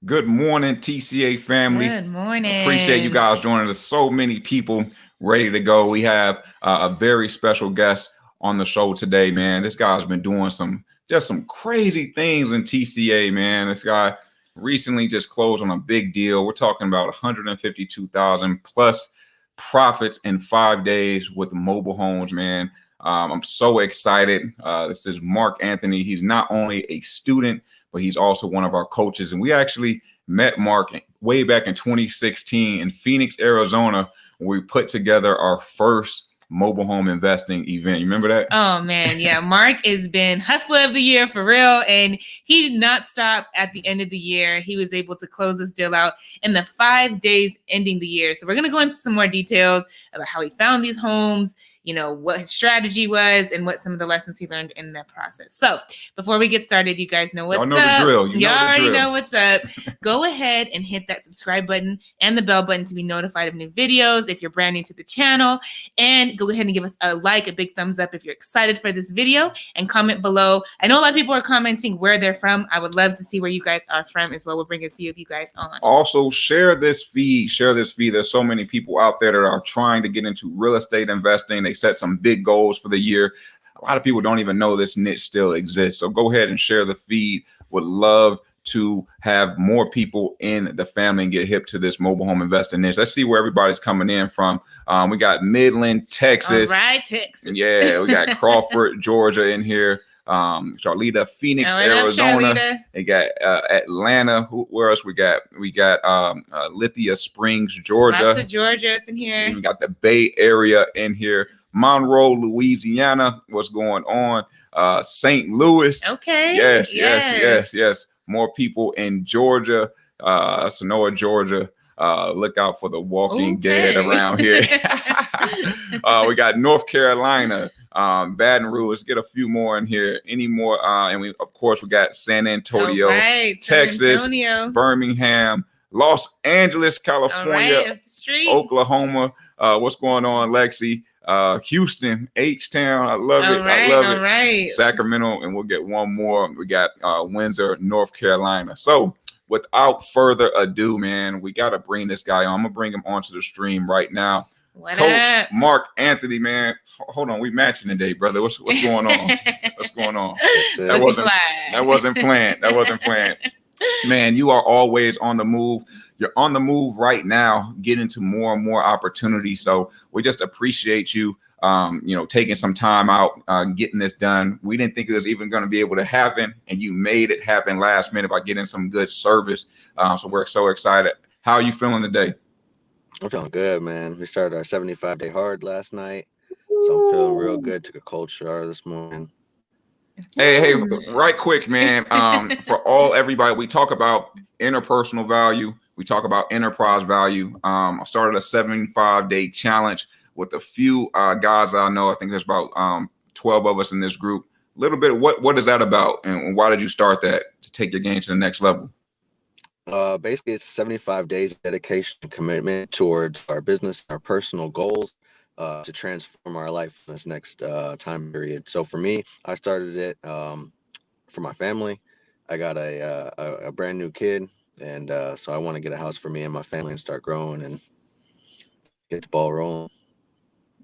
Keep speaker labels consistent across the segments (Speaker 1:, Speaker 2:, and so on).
Speaker 1: Good morning, TCA family.
Speaker 2: Good
Speaker 1: Appreciate you
Speaker 2: morning.
Speaker 1: guys joining us. So many people ready to go. We have a very special guest on the show today, man. This guy's been doing some crazy things in TCA, man. This guy recently just closed on a big deal. We're talking about 152,000 plus profits in 5 days with mobile homes, man. I'm so excited. This is Mark Anthony. He's not only a student, but he's also one of our coaches. And we actually met Mark way back in 2016 in Phoenix, Arizona, where we put together our first mobile home investing event. You remember that?
Speaker 2: Oh man, yeah. Mark has been hustler of the year for real, and he did not stop at the end of the year. He was able to close this deal out in the 5 days ending the year. So we're gonna go into some more details about how he found these homes, what his strategy was, and what some of the lessons he learned in that process. So before we get started, you guys know what's
Speaker 1: Y'all know
Speaker 2: up.
Speaker 1: the drill.
Speaker 2: You already know what's up. Go ahead and hit that subscribe button and the bell button to be notified of new videos if you're brand new to the channel. And go ahead and give us a like, a big thumbs up if you're excited for this video, and comment below. I know a lot of people are commenting where they're from. I would love to see where you guys are from as well. We'll bring a few of you guys on.
Speaker 1: Also, share this feed. There's so many people out there that are trying to get into real estate investing. They set some big goals for the year. A lot of people don't even know this niche still exists. So go ahead and share the feed. Would love to have more people in the family and get hip to this mobile home investing niche. Let's see where everybody's coming in from. We got Midland, Texas.
Speaker 2: All right, Texas.
Speaker 1: Yeah, we got Crawford, Georgia in here. Charlita, Phoenix, Arizona.
Speaker 2: Charlita.
Speaker 1: They got Atlanta. Where else we got? We got Lithia Springs, Georgia.
Speaker 2: Lots of Georgia up in here.
Speaker 1: We got the Bay Area in here. Monroe, Louisiana. What's going on? St. Louis.
Speaker 2: Okay.
Speaker 1: Yes. More people in Georgia, Sonora, Georgia. Look out for the Walking Dead around here. We got North Carolina, Baton Rouge. Let's get a few more in here. Any more? And we got San Antonio, Texas, Birmingham, Los Angeles, California, Oklahoma. What's going on, Lexi? Houston, H-Town. I love it.
Speaker 2: Right.
Speaker 1: Sacramento, and we'll get one more. We got Windsor, North Carolina. So without further ado, man, we got to bring this guy on. I'm going to bring him onto the stream right now. Coach Mark Anthony, man. Hold on. We matching today, brother. What's going on? What's going on? That wasn't planned. Man, you are always on the move. You're on the move right now, getting to more and more opportunities. So we just appreciate you, taking some time out, getting this done. We didn't think it was even going to be able to happen, and you made it happen last minute by getting some good service. So we're so excited. How are you feeling today?
Speaker 3: I'm feeling good, man. We started our 75-day hard last night, so I'm feeling real good. Took a cold shower this morning.
Speaker 1: Hey, right quick, man. For everybody, we talk about interpersonal value. We talk about enterprise value. I started a 75-day challenge with a few guys I know. I think there's about 12 of us in this group. A little bit, what is that about, and why did you start that to take your game to the next level?
Speaker 3: Basically, it's 75 days of dedication and commitment towards our business, our personal goals, to transform our life in this next time period. So for me, I started it for my family. I got a brand new kid, and so I want to get a house for me and my family and start growing and get the ball rolling.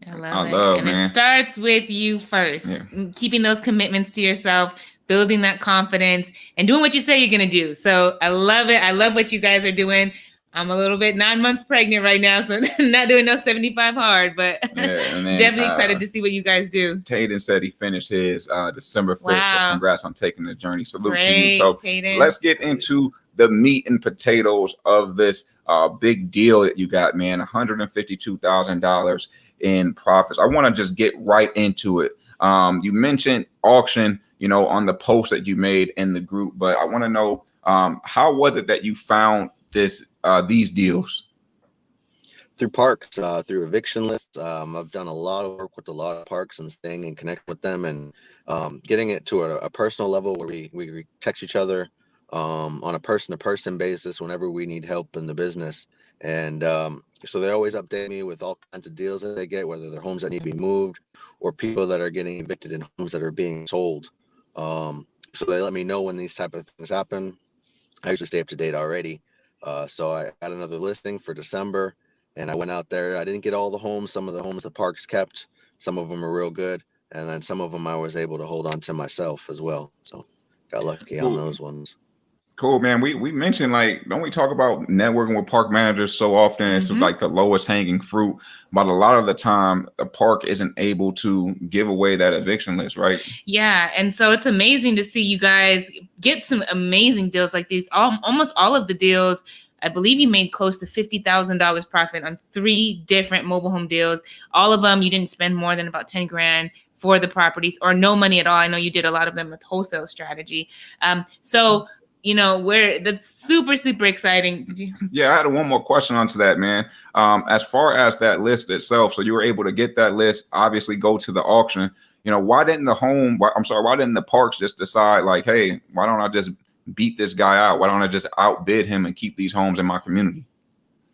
Speaker 2: I love it. And it starts with you first, keeping those commitments to yourself, building that confidence, and doing what you say you're going to do. So I love it. I love what you guys are doing. I'm a little bit 9 months pregnant right now, so not doing no 75 hard, but definitely excited to see what you guys do.
Speaker 1: Tayden said he finished his December 5th.
Speaker 2: Wow.
Speaker 1: So congrats on taking the journey. Salute
Speaker 2: to
Speaker 1: you. So
Speaker 2: Tayden.
Speaker 1: Let's get into the meat and potatoes of this big deal that you got, man. $152,000 in profits. I want to just get right into it. You mentioned auction, on the post that you made in the group, but I want to know how was it that you found these deals?
Speaker 3: Through parks, through eviction lists. I've done a lot of work with a lot of parks and staying in connect with them, and getting it to a personal level where we text each other on a person-to-person basis whenever we need help in the business. And so they always update me with all kinds of deals that they get, whether they're homes that need to be moved or people that are getting evicted in homes that are being sold. So they let me know when these type of things happen. I usually stay up to date already. So I had another listing for December, and I went out there. I didn't get all the homes. Some of the homes the parks kept. Some of them are real good, and then some of them I was able to hold on to myself as well. So got lucky on
Speaker 1: Cool.
Speaker 3: those ones.
Speaker 1: Cool, man. We mentioned, like, don't we talk about networking with park managers so often? It's like the lowest hanging fruit, but a lot of the time the park isn't able to give away that eviction list, right?
Speaker 2: Yeah, and so it's amazing to see you guys get some amazing deals like these. Almost all of the deals, I believe you made close to $50,000 profit on 3 different mobile home deals. All of them, you didn't spend more than about 10 grand for the properties, or no money at all. I know you did a lot of them with wholesale strategy. So where that's super exciting.
Speaker 1: Yeah, I had one more question onto that, man. As far as that list itself, so you were able to get that list, obviously go to the auction. Why didn't the parks just decide, like, hey, why don't I just beat this guy out? Why don't I just outbid him and keep these homes in my community?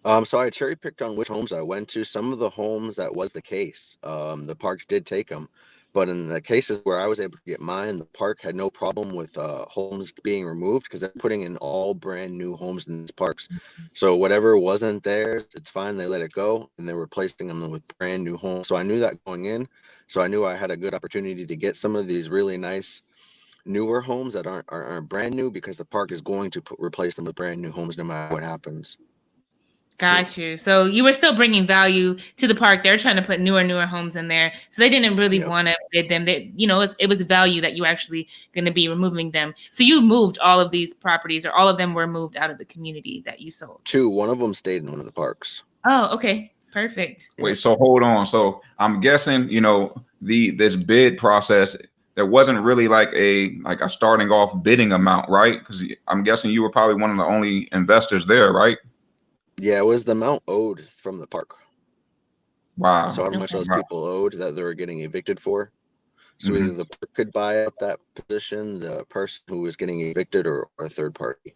Speaker 3: So I cherry picked on which homes I went to. Some of the homes that was the case, the parks did take them, but in the cases where I was able to get mine, the park had no problem with homes being removed because they're putting in all brand new homes in these parks. So whatever wasn't there, it's fine. They let it go, and they're replacing them with brand new homes. So I knew that going in. So I knew I had a good opportunity to get some of these really nice newer homes that aren't brand new, because the park is going to replace them with brand new homes no matter what happens.
Speaker 2: Got you. So you were still bringing value to the park. They're trying to put newer homes in there. So they didn't really want to bid them. It was value that you were actually going to be removing them. So you moved all of these properties, or all of them were moved out of the community that you sold?
Speaker 3: 2. One of them stayed in one of the parks.
Speaker 2: Oh, okay. Perfect.
Speaker 1: Wait, so hold on. So I'm guessing, this bid process, there wasn't really like a starting off bidding amount, right? Because I'm guessing you were probably one of the only investors there, right?
Speaker 3: Yeah, it was the amount owed from the park.
Speaker 1: Wow.
Speaker 3: So how much those people owed that they were getting evicted for. So either the park could buy out that position, the person who was getting evicted, or a third party.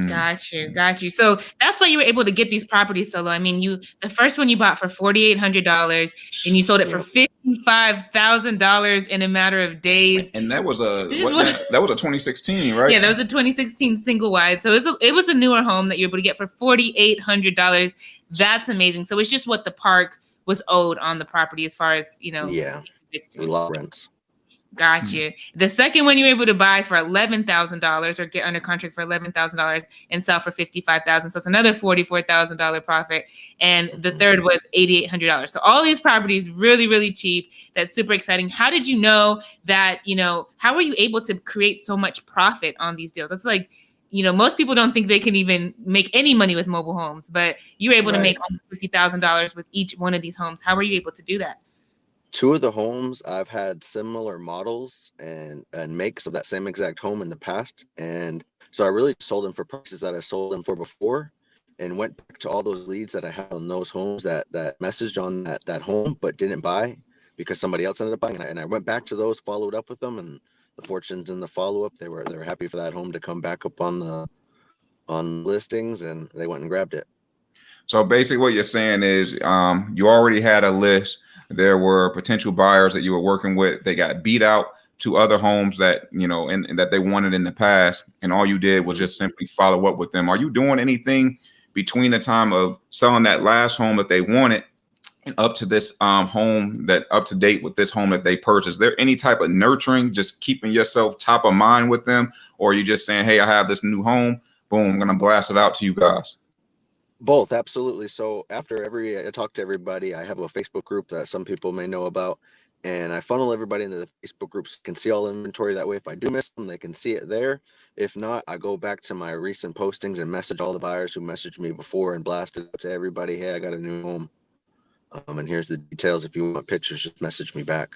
Speaker 2: Got you. So that's why you were able to get these properties so low. I mean, the first one you bought for $4,800, and you sold it for $55,000 in a matter of days.
Speaker 1: And that was a 2016, right?
Speaker 2: Yeah, that was a 2016 single wide. So it was a newer home that you were able to get for $4,800. That's amazing. So it's just what the park was owed on the property as far as
Speaker 3: a lot of rents.
Speaker 2: Got you. The second one you were able to buy for $11,000, or get under contract for $11,000 and sell for $55,000. So it's another $44,000 profit. And the third was $8,800. So all these properties really, really cheap. That's super exciting. How did you know that, how were you able to create so much profit on these deals? That's like, most people don't think they can even make any money with mobile homes, but you were able to make almost $50,000 with each one of these homes. How were you able to do that?
Speaker 3: 2 of the homes, I've had similar models and makes of that same exact home in the past. And so I really sold them for prices that I sold them for before, and went back to all those leads that I had on those homes that messaged on that home but didn't buy because somebody else ended up buying. And I went back to those, followed up with them, and the fortunes in the follow-up, they were happy for that home to come back up on listings, and they went and grabbed it.
Speaker 1: So basically what you're saying is you already had a list. There were potential buyers that you were working with. They got beat out to other homes that, and that they wanted in the past. And all you did was just simply follow up with them. Are you doing anything between the time of selling that last home that they wanted and up to this home that up to date with this home that they purchased? Is there any type of nurturing, just keeping yourself top of mind with them? Or are you just saying, hey, I have this new home, boom, I'm going to blast it out to you guys?
Speaker 3: Both, absolutely. So after I talk to everybody, I have a Facebook group that some people may know about, and I funnel everybody into the Facebook groups so can see all inventory. That way, if I do miss them, they can see it there. If not, I go back to my recent postings and message all the buyers who messaged me before and blast it to everybody. Hey, I got a new home. And here's the details. If you want pictures, just message me back.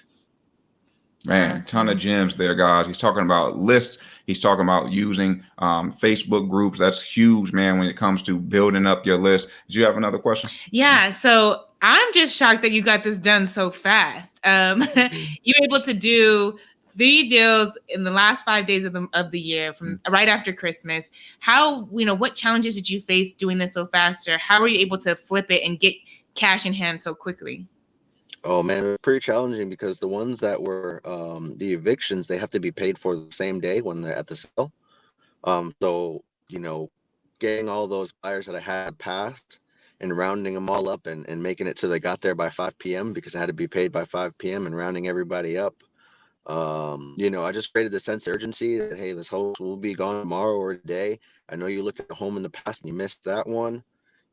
Speaker 1: Man, ton of gems there, guys. He's talking about lists. He's talking about using Facebook groups. That's huge, man, when it comes to building up your list. Did you have another question?
Speaker 2: Yeah. So I'm just shocked that you got this done so fast. You're able to do 3 deals in the last 5 days of the year, from right after Christmas. How, what challenges did you face doing this so fast? Or how were you able to flip it and get cash in hand so quickly?
Speaker 3: Oh man, it was pretty challenging because the ones that were the evictions, they have to be paid for the same day when they're at the sale. So, you know, getting all those buyers that I had passed and rounding them all up and making it so they got there by 5 p.m. because I had to be paid by 5 p.m. and rounding everybody up. You know, I just created the sense of urgency that, hey, this house will be gone tomorrow or today. I know you looked at the home in the past and you missed that one.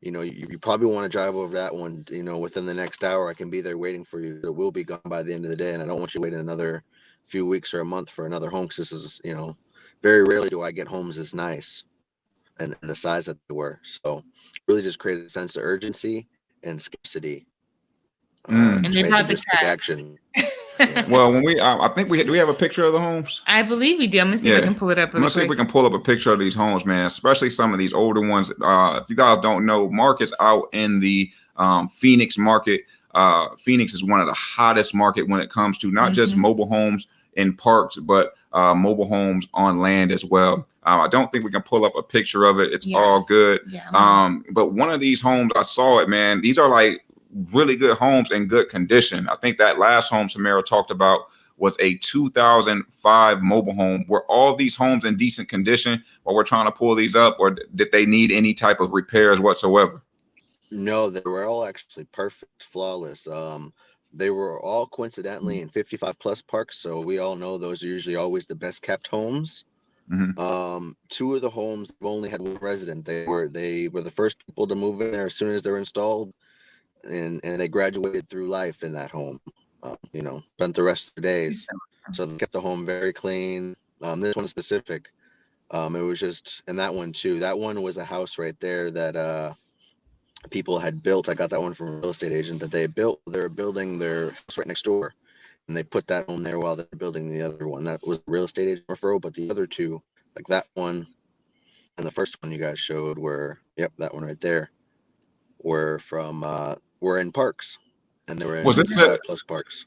Speaker 3: You know, you probably want to drive over that one, you know, within the next hour. I can be there waiting for you. It will be gone by the end of the day. And I don't want you waiting another few weeks or a month for another home because this is, you know, very rarely do I get homes this nice and the size that they were. So really just created a sense of urgency and scarcity,
Speaker 2: And
Speaker 3: which
Speaker 2: they
Speaker 3: made them
Speaker 2: brought the
Speaker 3: just take
Speaker 2: cash.
Speaker 3: action. Yeah.
Speaker 1: Well, when we, I think do we have a picture of the homes?
Speaker 2: I believe we do. I'm gonna see if I can pull it up
Speaker 1: I'm
Speaker 2: really
Speaker 1: gonna see if we
Speaker 2: quick.
Speaker 1: can pull up a picture of these homes, man. Especially some of these older ones. If you guys don't know, Mark is out in the Phoenix market. Phoenix is one of the hottest market when it comes to not just mobile homes in parks, but mobile homes on land as well. I don't think we can pull up a picture of it. It's all good. But one of these homes, I saw it, man. These are like really good homes in good condition. I think that last home Samara talked about was a 2005 mobile home. Were all these homes in decent condition while we're trying to pull these up, or did they need any type of repairs whatsoever?
Speaker 3: No, they were all actually perfect, flawless. They were all coincidentally in 55 plus parks, so we all know those are usually always the best kept homes. Two of the homes have only had one resident. They were the first people to move in there as soon as they're installed, and they graduated through life in that home. You know, spent the rest of their days, so they kept the home very clean. This one specific, it was just, and that one too. That one was a house right there that people had built. I got that one from a real estate agent that they built. They're building their house right next door, and they put that home there while they're building the other one. That was a real estate agent referral, but the other two, like that one and the first one you guys showed, were, yep, that one right there, were from were in parks, and they were in 55 plus parks.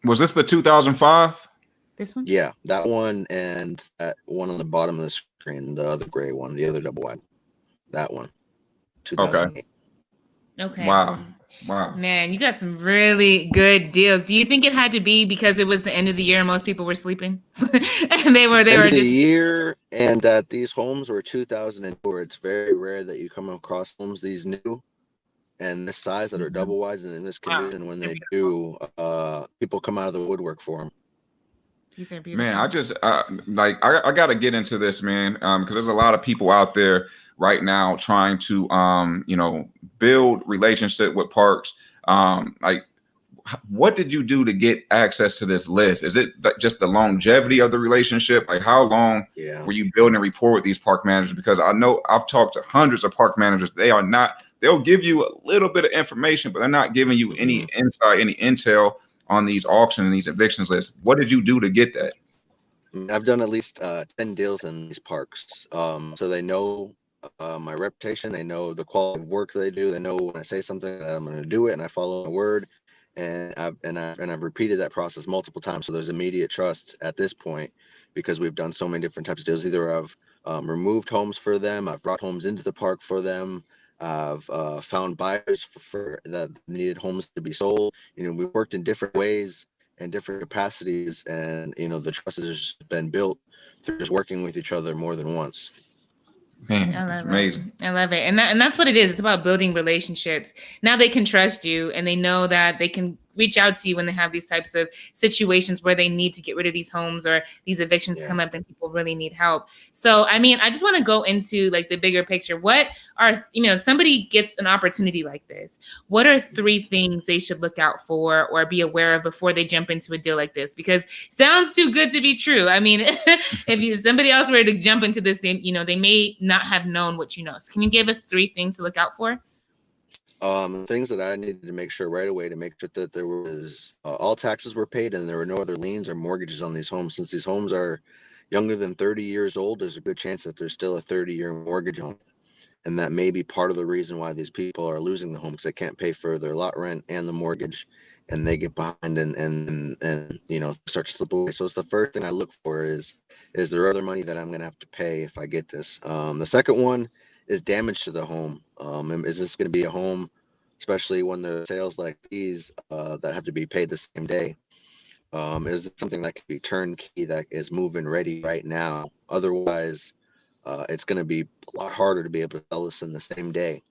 Speaker 1: Was this the 2005?
Speaker 2: This one?
Speaker 3: Yeah, that one and that one on the bottom of the screen, the other gray one, the other double wide, that one, 2008.
Speaker 2: Okay.
Speaker 1: Wow.
Speaker 2: Man, you got some really good deals. Do you think it had to be because it was the end of the year and most people were sleeping? And they were
Speaker 3: end of
Speaker 2: just
Speaker 3: the year, and that these homes were 2004. It's very rare that you come across homes these new and this size that are double wides and in this condition. When they do, people come out of the woodwork for them.
Speaker 2: These are beautiful.
Speaker 1: Man, I just I got to get into this, man, because there's a lot of people out there right now trying to you know, build relationship with parks. Like, what did you do to get access to this list? Is it just the longevity of the relationship? Like, how long were you building a rapport with these park managers? Because I know I've talked to hundreds of park managers. They'll give you a little bit of information, but they're not giving you any insight, any intel on these auctions and these evictions lists. What did you do to get that?
Speaker 3: I've done at least 10 deals in these parks. So they know my reputation. They know the quality of work they do. They know when I say something that I'm going to do it and I follow my word. And I've repeated that process multiple times. So there's immediate trust at this point because we've done so many different types of deals. Either I've removed homes for them, I've brought homes into the park for them, I've found buyers for that needed homes to be sold. You know, we've worked in different ways and different capacities, and you know, the trust has been built through just working with each other more than once.
Speaker 1: Man,
Speaker 2: I love
Speaker 1: amazing.
Speaker 2: I love it. And that's what it is. It's about building relationships. Now they can trust you and they know that they can reach out to you when they have these types of situations where they need to get rid of these homes or these evictions come up and people really need help. So, I mean, I just want to go into like the bigger picture. What are, you know, somebody gets an opportunity like this, what are 3 things they should look out for or be aware of before they jump into a deal like this? Because sounds too good to be true. I mean, if somebody else were to jump into this, you know, they may not have known what you know. So can you give us 3 things to look out for?
Speaker 3: Things that I needed to make sure right away to make sure that there was all taxes were paid and there were no other liens or mortgages on these homes. Since these homes are younger than 30 years old, there's a good chance that there's still a 30-year mortgage on it. And that may be part of the reason why these people are losing the home, because they can't pay for their lot rent and the mortgage, and they get behind and you know, start to slip away. So it's the first thing I look for is there other money that I'm going to have to pay if I get this? The second one is damage to the home. Is this going to be a home, especially when there's sales like these that have to be paid the same day? Is it something that can be turnkey, that is move-in ready right now? Otherwise, it's going to be a lot harder to be able to sell this in the same day.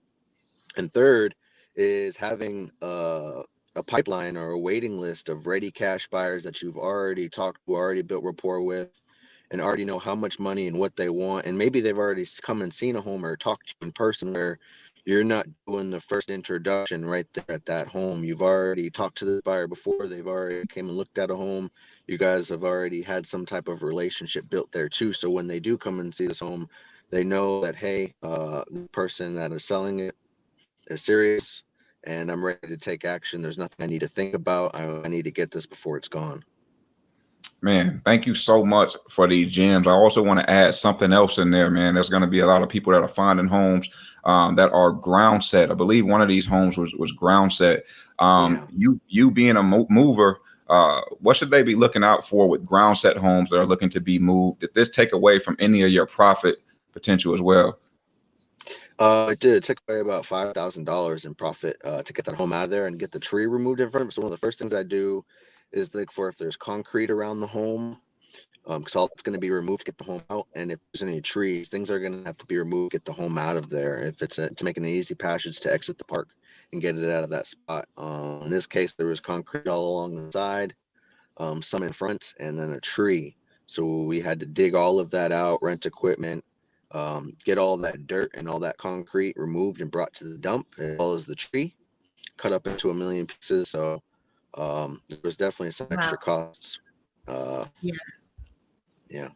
Speaker 3: And third is having a pipeline or a waiting list of ready cash buyers that you've already talked to, already built rapport with, and already know how much money and what they want. And maybe they've already come and seen a home or talked to you in person, where you're not doing the first introduction right there at that home. You've already talked to the buyer before. They've already came and looked at a home. You guys have already had some type of relationship built there too. So when they do come and see this home, they know that, hey, the person that is selling it is serious and I'm ready to take action. There's nothing I need to think about. I need to get this before it's gone.
Speaker 1: Man, thank you so much for these gems. I also want to add something else in there, man. There's going to be a lot of people that are finding homes that are ground set. I believe one of these homes was ground set. You being a mover, what should they be looking out for with ground set homes that are looking to be moved? Did this take away from any of your profit potential as well?
Speaker 3: It did. It took away about $5,000 in profit to get that home out of there and get the tree removed in front of it. So one of the first things I do is look for if there's concrete around the home, because all that's going to be removed to get the home out. And if there's any trees, things are going to have to be removed to get the home out of there. If it's to make an easy passage to exit the park and get it out of that spot. In this case, there was concrete all along the side, some in front, and then a tree. So we had to dig all of that out, rent equipment, get all that dirt and all that concrete removed and brought to the dump, as well as the tree cut up into a million pieces. So there was definitely some extra costs. Yeah.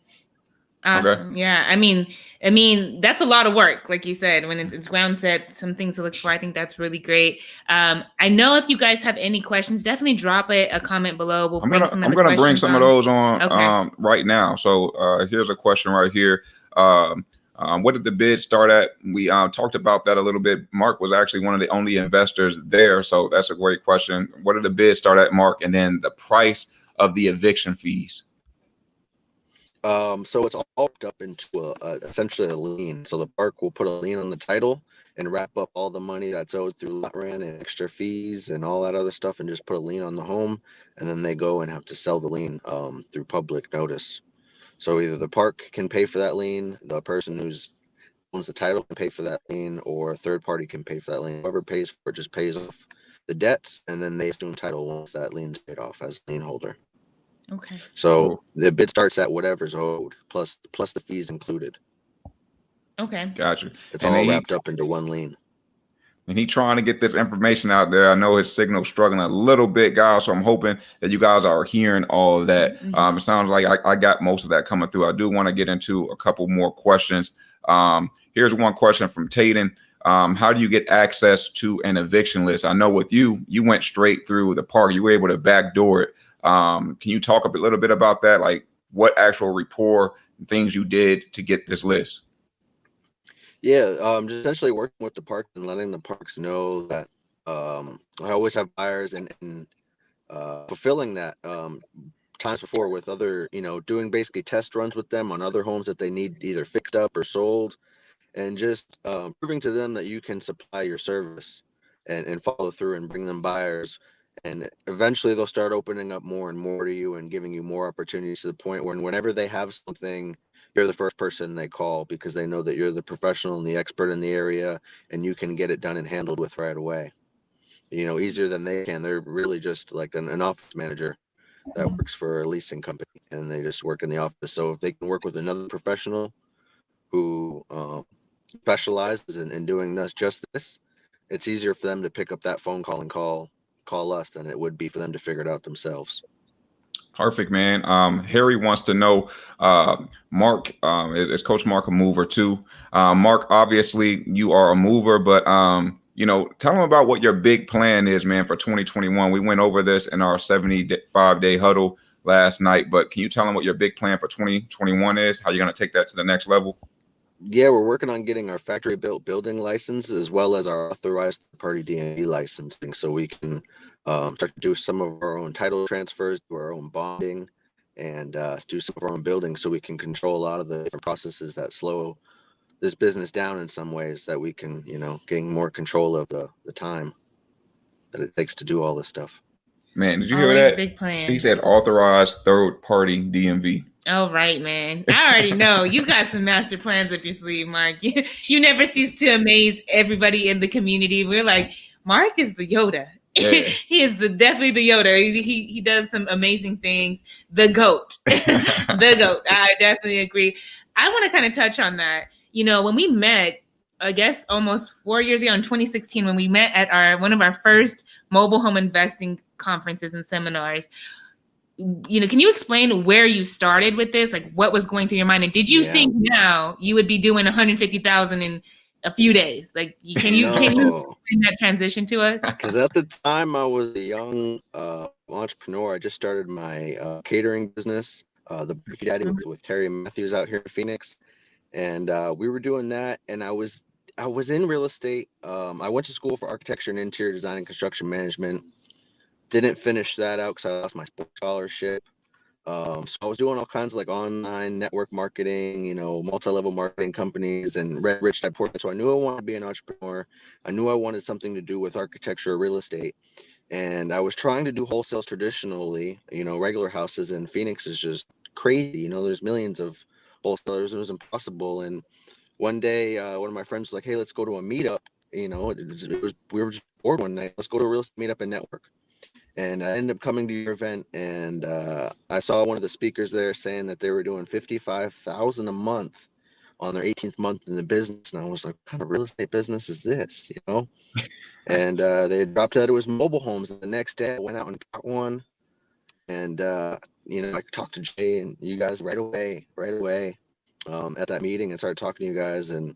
Speaker 2: Awesome. Okay. Yeah. I mean, that's a lot of work. Like you said, when it's ground set, some things to look for. I think that's really great. I know if you guys have any questions, definitely drop a comment below.
Speaker 1: I'm gonna bring some of those on right now. So here's a question right here. What did the bid start at? We talked about that a little bit. Mark was actually one of the only investors there. So that's a great question. What did the bid start at, Mark? And then the price of the eviction fees.
Speaker 3: So it's all wrapped up into essentially a lien. So the park will put a lien on the title and wrap up all the money that's owed through lot rent and extra fees and all that other stuff, and just put a lien on the home. And then they go and have to sell the lien through public notice. So either the park can pay for that lien, the person who owns the title can pay for that lien, or a third party can pay for that lien. Whoever pays for it just pays off the debts, and then they assume title once that lien's paid off as lien holder.
Speaker 2: Okay.
Speaker 3: So the bid starts at whatever's owed, plus the fees included.
Speaker 2: Okay.
Speaker 1: Gotcha.
Speaker 3: It's all wrapped up into one lien.
Speaker 1: And he trying to get this information out there. I know his signal's struggling a little bit, guys. So I'm hoping that you guys are hearing all of that. Mm-hmm. It sounds like I got most of that coming through. I do want to get into a couple more questions. Here's one question from Tayden. How do you get access to an eviction list? I know with you went straight through the park. You were able to backdoor it. Can you talk a little bit about that? Like what actual rapport and things you did to get this list?
Speaker 3: Yeah, just essentially working with the park and letting the parks know that I always have buyers and fulfilling that times before with other, doing basically test runs with them on other homes that they need either fixed up or sold, and just proving to them that you can supply your service and follow through and bring them buyers. And eventually they'll start opening up more and more to you and giving you more opportunities, to the point where whenever they have something, you're the first person they call, because they know that you're the professional and the expert in the area, and you can get it done and handled with right away. Easier than they can. They're really just like an office manager that works for a leasing company, and they just work in the office. So if they can work with another professional who specializes in doing just this, it's easier for them to pick up that phone call and call us than it would be for them to figure it out themselves.
Speaker 1: Perfect, man. Harry wants to know, Mark, is Coach Mark a mover too? Mark, obviously you are a mover, but tell him about what your big plan is, man, for 2021. We went over this in our 75-day huddle last night, but can you tell him what your big plan for 2021 is? How you're going to take that to the next level?
Speaker 3: Yeah, we're working on getting our factory built building license, as well as our authorized party DMV licensing, so we can start to do some of our own title transfers, do our own bonding, and do some of our own building, so we can control a lot of the different processes that slow this business down in some ways, that we can, gain more control of the time that it takes to do all this stuff.
Speaker 1: Man, did you hear that?
Speaker 2: Big plans.
Speaker 1: He said authorized third party DMV.
Speaker 2: Oh, right, man. I already know you got some master plans up your sleeve, Mark. You never cease to amaze everybody in the community. We're like, Mark is the Yoda.
Speaker 1: Yeah.
Speaker 2: He is definitely the Yoda. He does some amazing things. The GOAT. The GOAT. I definitely agree. I want to kind of touch on that. You know, when we met, I guess almost 4 years ago in 2016, when we met at one of our first mobile home investing conferences and seminars, you know, can you explain where you started with this? Like, what was going through your mind, and did you think now you would be doing 150,000 in a few days? Like, can you explain that transition to us?
Speaker 3: Because at the time I was a young entrepreneur. I just started my catering business, the Barbecue Daddy, with Terry Matthews out here in Phoenix, and we were doing that. And I was in real estate. I went to school for architecture and interior design and construction management. Didn't finish that out because I lost my sports scholarship. So I was doing all kinds of like online network marketing, you know, multi-level marketing companies and Red Rich type portfolio. So I knew I wanted to be an entrepreneur. I knew I wanted something to do with architecture or real estate. And I was trying to do wholesales traditionally, you know, regular houses, and Phoenix is just crazy. You know, there's millions of wholesalers. It was impossible. And one day, one of my friends was like, hey, let's go to a meetup. You know, we were just bored one night. Let's go to a real estate meetup and network. And I ended up coming to your event, and I saw one of the speakers there saying that they were doing $55,000 a month on their 18th month in the business. And I was like, what kind of real estate business is this, you know? And they dropped that it was mobile homes. And the next day I went out and got one. And, you know, I talked to Jay and you guys right away at that meeting, and started talking to you guys, and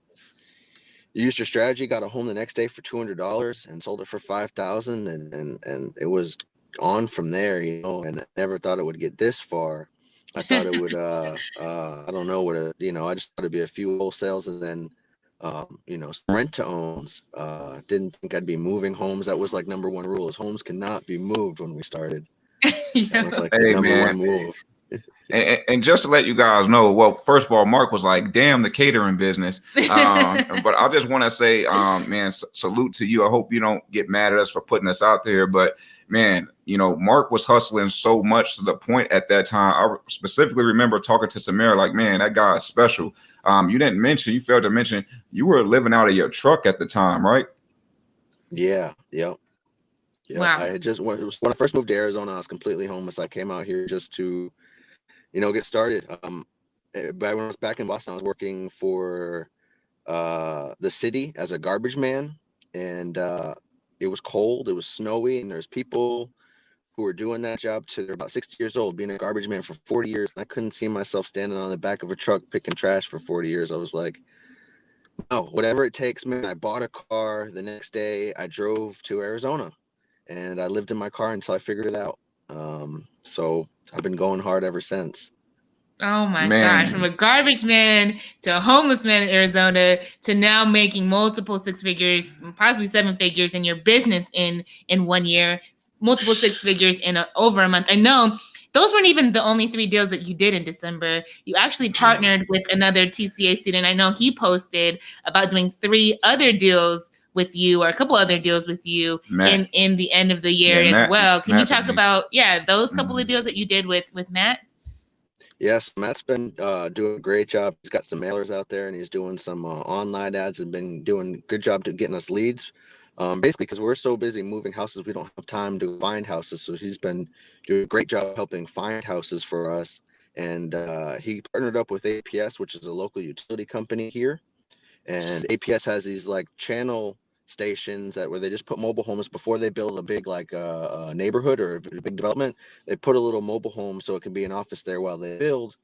Speaker 3: you used your strategy, got a home the next day for $200 and sold it for $5,000. And it was on from there, you know, and I never thought it would get this far. I thought it would, I don't know what, I just thought it'd be a few wholesales and then, you know, some rent to owns. Didn't think I'd be moving homes. That was like number one rule, is homes cannot be moved when we started. That was like the number one move.
Speaker 1: And just to let you guys know, well, first of all, Mark was like, damn, the catering business. But I just want to say, man, salute to you. I hope you don't get mad at us for putting us out there. But, man, you know, Mark was hustling so much to the point at that time. I specifically remember talking to Samira, like, man, that guy is special. You failed to mention, you were living out of your truck at the time, right?
Speaker 3: Yeah. Yep.
Speaker 2: Wow.
Speaker 3: It was when I first moved to Arizona, I was completely homeless. I came out here just to, you know, get started. But when I was back in Boston, I was working for the city as a garbage man, and it was cold, it was snowy, and there's people who were doing that job till they're about 60 years old, being a garbage man for 40 years. And I couldn't see myself standing on the back of a truck picking trash for 40 years. I was like, no, whatever it takes, man. I bought a car. The next day I drove to Arizona, and I lived in my car until I figured it out. So I've been going hard ever since.
Speaker 2: Oh my gosh, from a garbage man to a homeless man in Arizona to now making multiple six figures, possibly seven figures in your business in 1 year, multiple six figures in over a month. I know those weren't even the only 3 deals that you did in December. You actually partnered with another TCA student. I know he posted about doing 3 other deals with you, or a couple other deals with you in the end of the year as well. Can you talk about those couple of deals that you did with Matt?
Speaker 3: Yes, Matt's been doing a great job. He's got some mailers out there, and he's doing some online ads, and been doing a good job to getting us leads. Basically, because we're so busy moving houses, we don't have time to find houses. So he's been doing a great job helping find houses for us. And he partnered up with APS, which is a local utility company here. And APS has these like channel stations where they just put mobile homes before they build a big neighborhood or a big development. They put a little mobile home so it can be an office there while they build.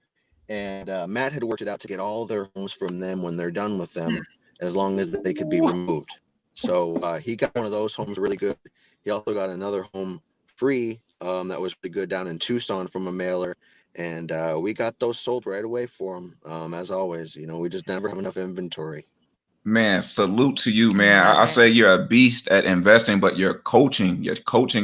Speaker 3: And Matt had worked it out to get all their homes from them when they're done with them, as long as they could be removed. So he got one of those homes really good. He also got another home free that was really good down in Tucson from a mailer. And we got those sold right away for him. As always, you know, we just never have enough inventory.
Speaker 1: Man, salute to you, man. I say you're a beast at investing, but your coaching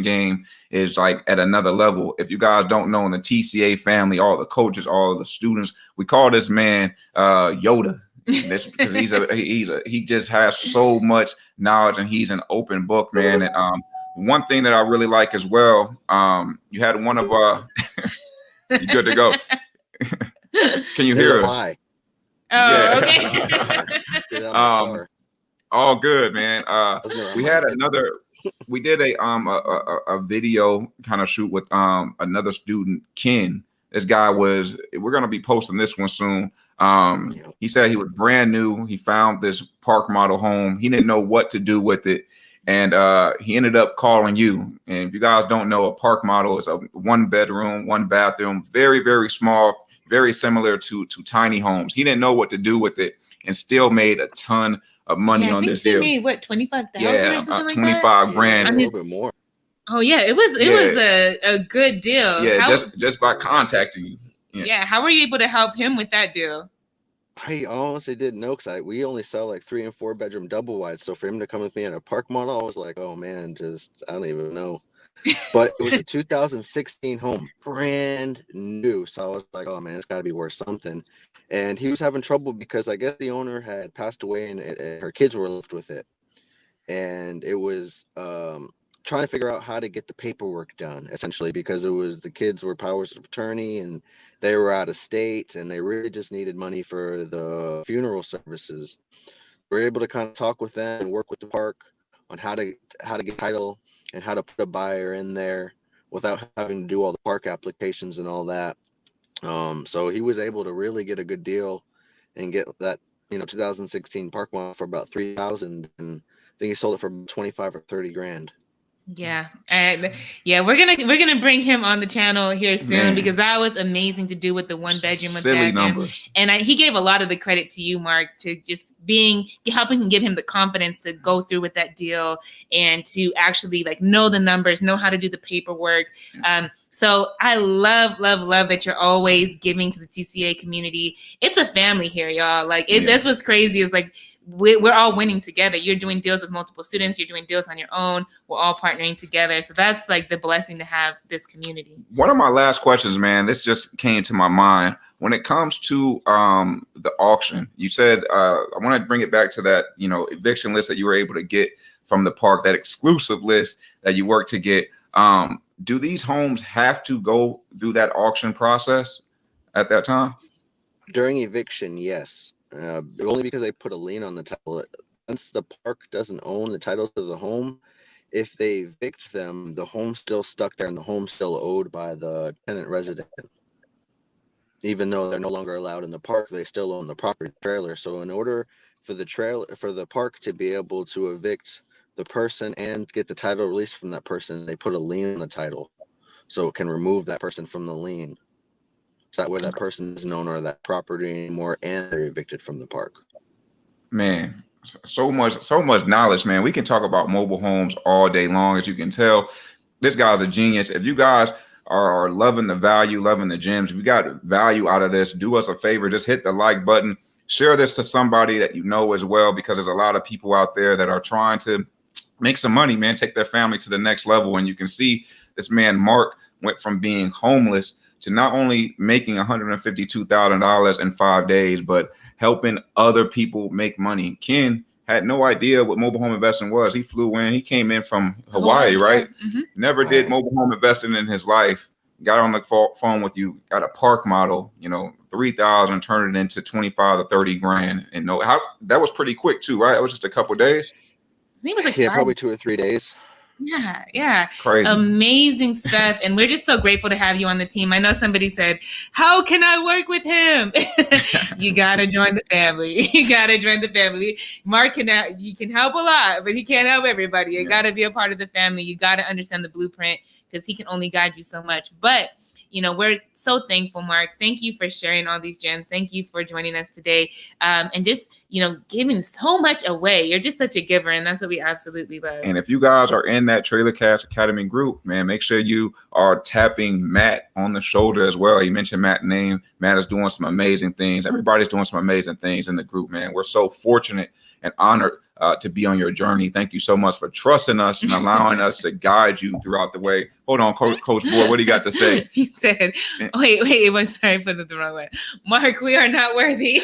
Speaker 1: game is like at another level. If you guys don't know, in the TCA family, all the coaches, all the students, we call this man Yoda. This because he just has so much knowledge, and he's an open book, man. And one thing that I really like as well, you had one of you good to go. Can you
Speaker 3: It's
Speaker 1: hear
Speaker 3: a
Speaker 1: us?
Speaker 3: lie.
Speaker 2: Oh,
Speaker 1: Yeah.
Speaker 2: okay.
Speaker 1: All good, man. We did a video kind of shoot with another student, Ken. This guy we're gonna be posting this one soon. He said he was brand new. He found this park model home. He didn't know what to do with it. And he ended up calling you. And if you guys don't know, a park model is a 1 bedroom, 1 bathroom, very, very small, very similar to tiny homes. He didn't know what to do with it and still made a ton of money on this deal.
Speaker 2: He made what, 25,000 or something like
Speaker 1: 25
Speaker 2: that?
Speaker 1: grand.
Speaker 3: A little bit more.
Speaker 2: Oh yeah, it was a good deal.
Speaker 1: Yeah, just by contacting you.
Speaker 2: Yeah, how were you able to help him with that deal?
Speaker 3: I honestly didn't know because we only sell like 3 and 4 bedroom double wide. So for him to come with me in a park model, I was like, oh man, I don't even know. But it was a 2016 home, brand new. So I was like, oh man, it's got to be worth something. And he was having trouble because I guess the owner had passed away and her kids were left with it. And it was trying to figure out how to get the paperwork done, essentially, because the kids were powers of attorney and they were out of state and they really just needed money for the funeral services. We were able to kind of talk with them and work with the park on how to get title and how to put a buyer in there without having to do all the park applications and all that. So he was able to really get a good deal and get that 2016 park model for about 3,000, and I think he sold it for 25 or 30 grand.
Speaker 2: Yeah. And we're gonna bring him on the channel here soon because that was amazing to do with the 1 bedroom with
Speaker 1: silly
Speaker 2: that.
Speaker 1: Numbers.
Speaker 2: And he gave a lot of the credit to you, Mark, to just helping him give him the confidence to go through with that deal and to actually know the numbers, know how to do the paperwork. So I love that you're always giving to the TCA community. It's a family here, y'all. That's what's crazy is we're all winning together. You're doing deals with multiple students. You're doing deals on your own. We're all partnering together. So that's the blessing to have this community.
Speaker 1: One of my last questions, man, this just came to my mind. When it comes to the auction, you said, I want to bring it back to that, eviction list that you were able to get from the park, that exclusive list that you worked to get. Do these homes have to go through that auction process at that time?
Speaker 3: During eviction, yes. Only because they put a lien on the title. Once the park doesn't own the title to the home, if they evict them, the home's still stuck there and the home's still owed by the tenant resident. Even though they're no longer allowed in the park, they still own the property trailer. So in order for the park to be able to evict the person and get the title released from that person, they put a lien on the title so it can remove that person from the lien. So that way that person isn't owner of that property anymore and they're evicted from the park.
Speaker 1: Man, so much knowledge, man. We can talk about mobile homes all day long. As you can tell, this guy's a genius. If you guys are loving the value, loving the gems, if you got value out of this, do us a favor, just hit the like button, share this to somebody that you know as well, because there's a lot of people out there that are trying to make some money, man, take their family to the next level. And you can see this man, Mark, went from being homeless to not only making $152,000 in 5 days, but helping other people make money. Ken had no idea what mobile home investing was. He flew in, he came in from Hawaii, right? Mm-hmm. Never did mobile home investing in his life. Got on the phone with you, got a park model, 3,000, turned it into 25 to 30 grand. And that was pretty quick too, right? It was just a couple of days.
Speaker 2: I think it was
Speaker 3: probably 2 or 3 days.
Speaker 2: Yeah.
Speaker 1: Crazy.
Speaker 2: Amazing stuff. And we're just so grateful to have you on the team. I know somebody said, how can I work with him? You got to join the family. Mark can help a lot, but he can't help everybody. You got to be a part of the family. You got to understand the blueprint because he can only guide you so much. But we're so thankful, Mark. Thank you for sharing all these gems. Thank you for joining us today. And just, giving so much away. You're just such a giver, and that's what we absolutely love.
Speaker 1: And if you guys are in that Trailer Cash Academy group, man, make sure you are tapping Matt on the shoulder as well. He mentioned Matt's name. Matt is doing some amazing things. Everybody's doing some amazing things in the group, man. We're so fortunate and honored to be on your journey. Thank you so much for trusting us and allowing us to guide you throughout the way. Hold on, Coach Boyd, what do you got to say?
Speaker 2: He said, wait, I'm sorry, I put it the wrong way. Mark, we are not worthy.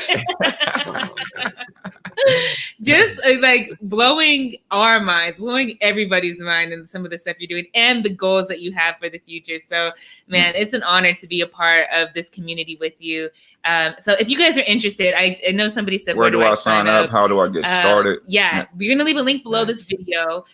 Speaker 2: Just like blowing our minds, blowing everybody's mind and some of the stuff you're doing and the goals that you have for the future. So, man, it's an honor to be a part of this community with you. So if you guys are interested, I know somebody said,
Speaker 1: where do I sign up? How do I get started?
Speaker 2: Yeah, we're going to leave a link below this video.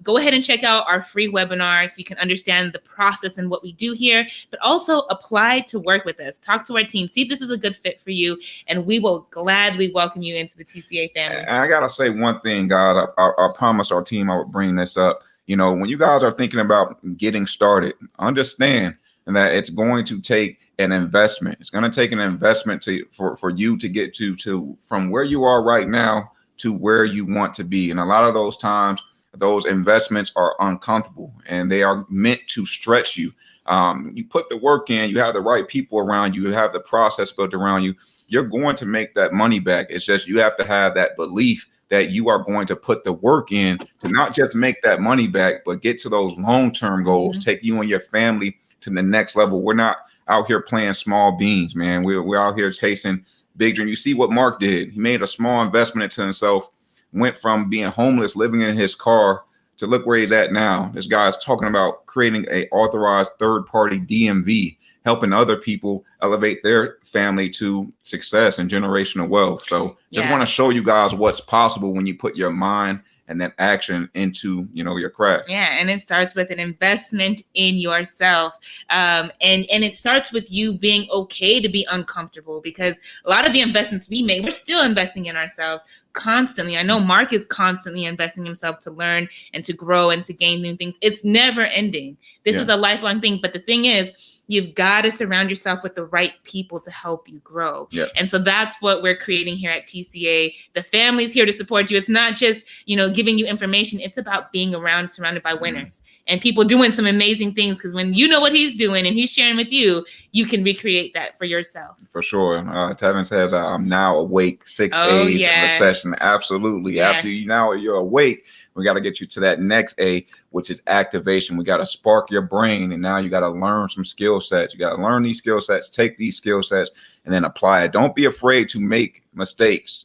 Speaker 2: Go ahead and check out our free webinar so you can understand the process and what we do here, but also apply to work with us. Talk to our team, see if this is a good fit for you, and we will gladly welcome you into the TCA family.
Speaker 1: And I got to say one thing, guys. I promised our team I would bring this up. You know, when you guys are thinking about getting started, understand that it's going to take an investment. It's going to take an investment for you to get to from where you are right now to where you want to be. And a lot of those times, those investments are uncomfortable and they are meant to stretch you. You put the work in, you have the right people around you, you have the process built around you, you're going to make that money back. It's just you have to have that belief that you are going to put the work in to not just make that money back, but get to those long-term goals, take you and your family to the next level. We're not out here playing small beans, man. We're out here chasing big dreams. You see what Mark did. He made a small investment into himself, went from being homeless, living in his car, to look where he's at now. This guy is talking about creating a authorized third-party DMV, helping other people elevate their family to success and generational wealth. So just want to show you guys what's possible when you put your mind and then action into, your craft.
Speaker 2: Yeah. And it starts with an investment in yourself. And it starts with you being okay to be uncomfortable, because a lot of the investments we make, we're still investing in ourselves constantly. I know Mark is constantly investing himself to learn and to grow and to gain new things. It's never ending. This is a lifelong thing. But the thing is, you've got to surround yourself with the right people to help you grow.
Speaker 1: Yeah.
Speaker 2: And so that's what we're creating here at TCA. The family's here to support you. It's not just, giving you information. It's about being surrounded by winners and people doing some amazing things. Because when you know what he's doing and he's sharing with you, you can recreate that for yourself.
Speaker 1: For sure. Tevin says, I'm now awake 6 A's in the session. Absolutely. Yeah. Absolutely. Now you're awake. We got to get you to that next A, which is activation. We got to spark your brain. And now you got to learn some skill sets. You got to learn these skill sets, take these skill sets, and then apply it. Don't be afraid to make mistakes.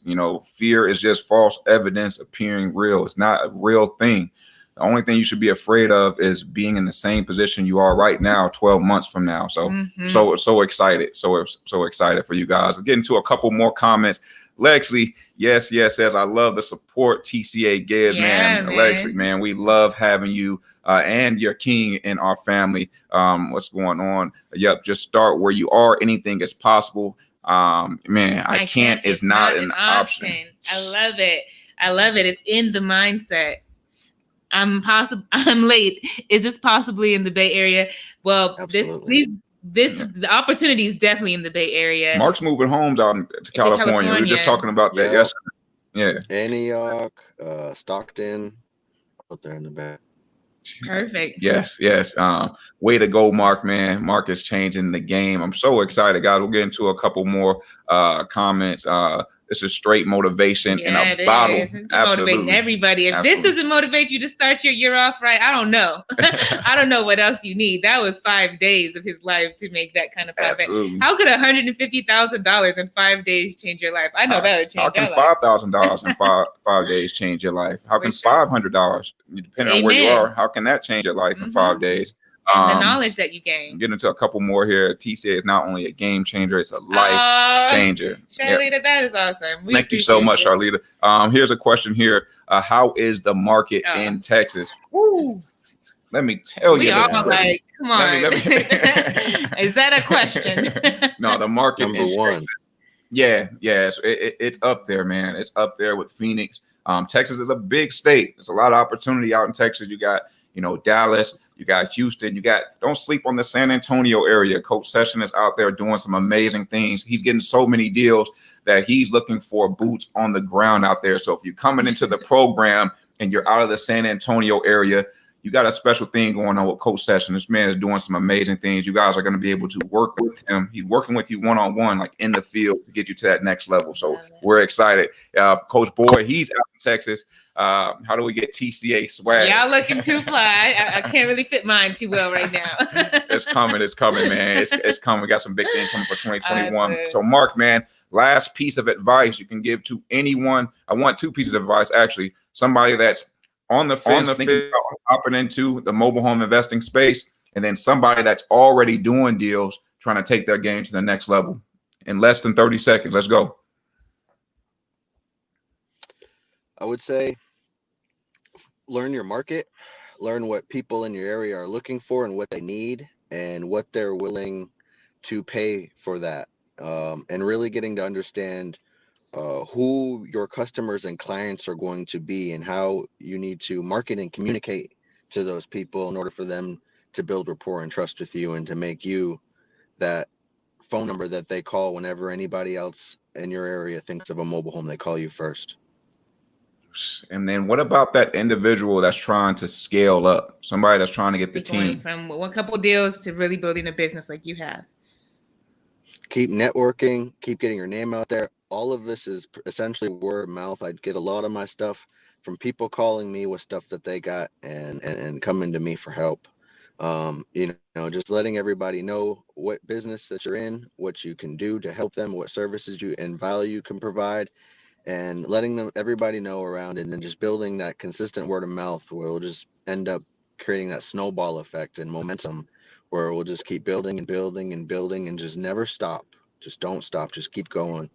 Speaker 1: Fear is just false evidence appearing real. It's not a real thing. The only thing you should be afraid of is being in the same position you are right now, 12 months from now. So, so excited. So excited for you guys. I'll get into a couple more comments. Lexley, yes, says, I love the support TCA gives, man. Lexley, man, we love having you and your king in our family. What's going on? Yep, just start where you are. Anything is possible. Man, I can't is not an option.
Speaker 2: I love it. It's in the mindset. I'm late. Is this possibly in the Bay Area? Well,
Speaker 3: absolutely.
Speaker 2: The opportunity is definitely in the Bay Area.
Speaker 1: Mark's moving homes out to California. We were just talking about that yesterday. Yeah.
Speaker 3: Antioch, Stockton, up there in the back.
Speaker 2: Perfect.
Speaker 1: Yes. Way to go, Mark, man. Mark is changing the game. I'm so excited, guys. We'll get into a couple more comments. This is straight motivation in a bottle.
Speaker 2: It's motivating everybody. If this doesn't motivate you to start your year off right, I don't know. I don't know what else you need. That was 5 days of his life to make that kind of profit.
Speaker 1: Absolutely.
Speaker 2: How could $150,000 in 5 days change your life? I know that would change.
Speaker 1: How can $5,000 in 5 days change your life? How can $500, depending on where you are, how can that change your life in 5 days?
Speaker 2: The knowledge that you gain.
Speaker 1: Get into a couple more here. TCA is not only a game changer, it's a life changer.
Speaker 2: Charlita, that is awesome.
Speaker 1: Thank you so much, Charlita. Here's a question here. How is the market in Texas? Woo. Let me tell you.
Speaker 2: We all like, come on.
Speaker 1: Let me
Speaker 2: Is that a question?
Speaker 1: No, the market
Speaker 3: number one.
Speaker 1: Yeah. It's up there, man. It's up there with Phoenix. Texas is a big state. There's a lot of opportunity out in Texas. You got, Dallas, you got Houston, don't sleep on the San Antonio area. Coach Session is out there doing some amazing things. He's getting so many deals that he's looking for boots on the ground out there. So if you're coming into the program and you're out of the San Antonio area, you got a special thing going on with Coach Session. This man is doing some amazing things. You guys are going to be able to work with him. He's working with you one-on-one, like in the field, to get you to that next level. So we're excited. Coach Boyd, he's out in Texas. How do we get TCA swag?
Speaker 2: Y'all looking too fly. I can't really fit mine too well right now.
Speaker 1: It's coming, man. It's coming. We got some big things coming for 2021. So Mark, man, last piece of advice you can give to anyone. I want 2 pieces of advice, actually. Somebody that's on the fence, thinking about hopping into the mobile home investing space, and then somebody that's already doing deals, trying to take their game to the next level. In less than 30 seconds, let's go.
Speaker 3: I would say learn your market, learn what people in your area are looking for and what they need and what they're willing to pay for that, and really getting to understand who your customers and clients are going to be and how you need to market and communicate to those people in order for them to build rapport and trust with you and to make you that phone number that they call whenever anybody else in your area thinks of a mobile home. They call you first.
Speaker 1: And then what about that individual that's trying to scale up? Somebody that's trying to get the team
Speaker 2: from one couple deals to really building a business like you have.
Speaker 3: Keep networking, keep getting your name out there. All of this is essentially word of mouth. I get a lot of my stuff from people calling me with stuff that they got and coming to me for help. Just letting everybody know what business that you're in, what you can do to help them, what services you and value you can provide, and letting everybody know around it, and then just building that consistent word of mouth where we'll just end up creating that snowball effect and momentum where we'll just keep building and building and building and just never stop. Just don't stop. Just keep going.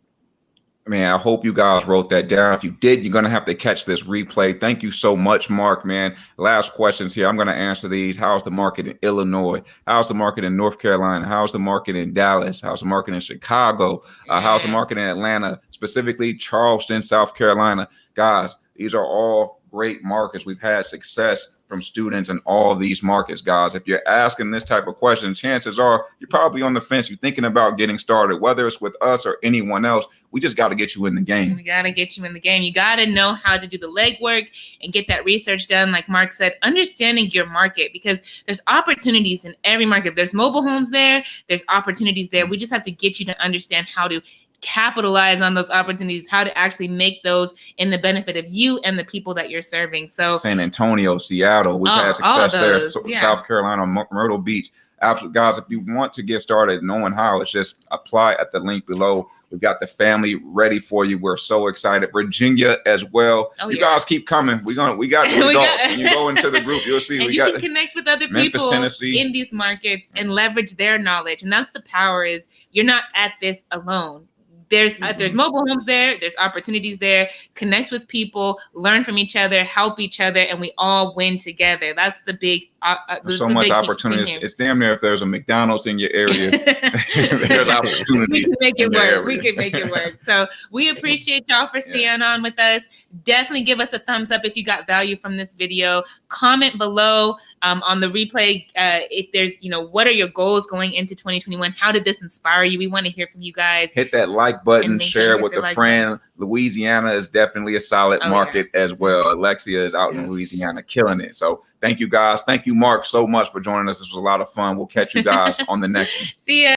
Speaker 1: Man, I hope you guys wrote that down. If you did, you're going to have to catch this replay. Thank you so much, Mark, man. Last questions here. I'm going to answer these. How's the market in Illinois? How's the market in North Carolina? How's the market in Dallas? How's the market in Chicago? How's the market in Atlanta? Specifically, Charleston, South Carolina. Guys, these are all great markets. We've had success from students in all of these markets, guys. If you're asking this type of question, chances are you're probably on the fence. You're thinking about getting started, whether it's with us or anyone else. We just got to get you in the game.
Speaker 2: We got to get you in the game. You got to know how to do the legwork and get that research done. Like Mark said, understanding your market, because there's opportunities in every market. There's mobile homes there. There's opportunities there. We just have to get you to understand how to capitalize on those opportunities, how to actually make those in the benefit of you and the people that you're serving. So
Speaker 1: San Antonio, Seattle, we've had success there. South Carolina, Myrtle Beach. Absolutely, guys, if you want to get started knowing how, it's just apply at the link below. We've got the family ready for you. We're so excited. Virginia as well. You guys keep coming. We got the results. When you go into the group, you'll see.
Speaker 2: And you can connect with other
Speaker 1: Memphis,
Speaker 2: people
Speaker 1: Tennessee.
Speaker 2: in these markets and leverage their knowledge. And that's the power, is you're not at this alone. There's mobile homes there. There's opportunities there. Connect with people, learn from each other, help each other, and we all win together. That's the big.
Speaker 1: There's so much opportunities. It's damn near if there's a McDonald's in your area, there's opportunity.
Speaker 2: We can make it work. We can make it work. So we appreciate y'all for staying on with us. Definitely give us a thumbs up if you got value from this video. Comment below on the replay if there's, what are your goals going into 2021? How did this inspire you? We want to hear from you guys.
Speaker 1: Hit that like button, share with a friend. Louisiana is definitely a solid market as well. Alexia is out in Louisiana killing it. So thank you guys. Thank you, Mark, so much for joining us. This was a lot of fun. We'll catch you guys on the next one.
Speaker 2: See ya.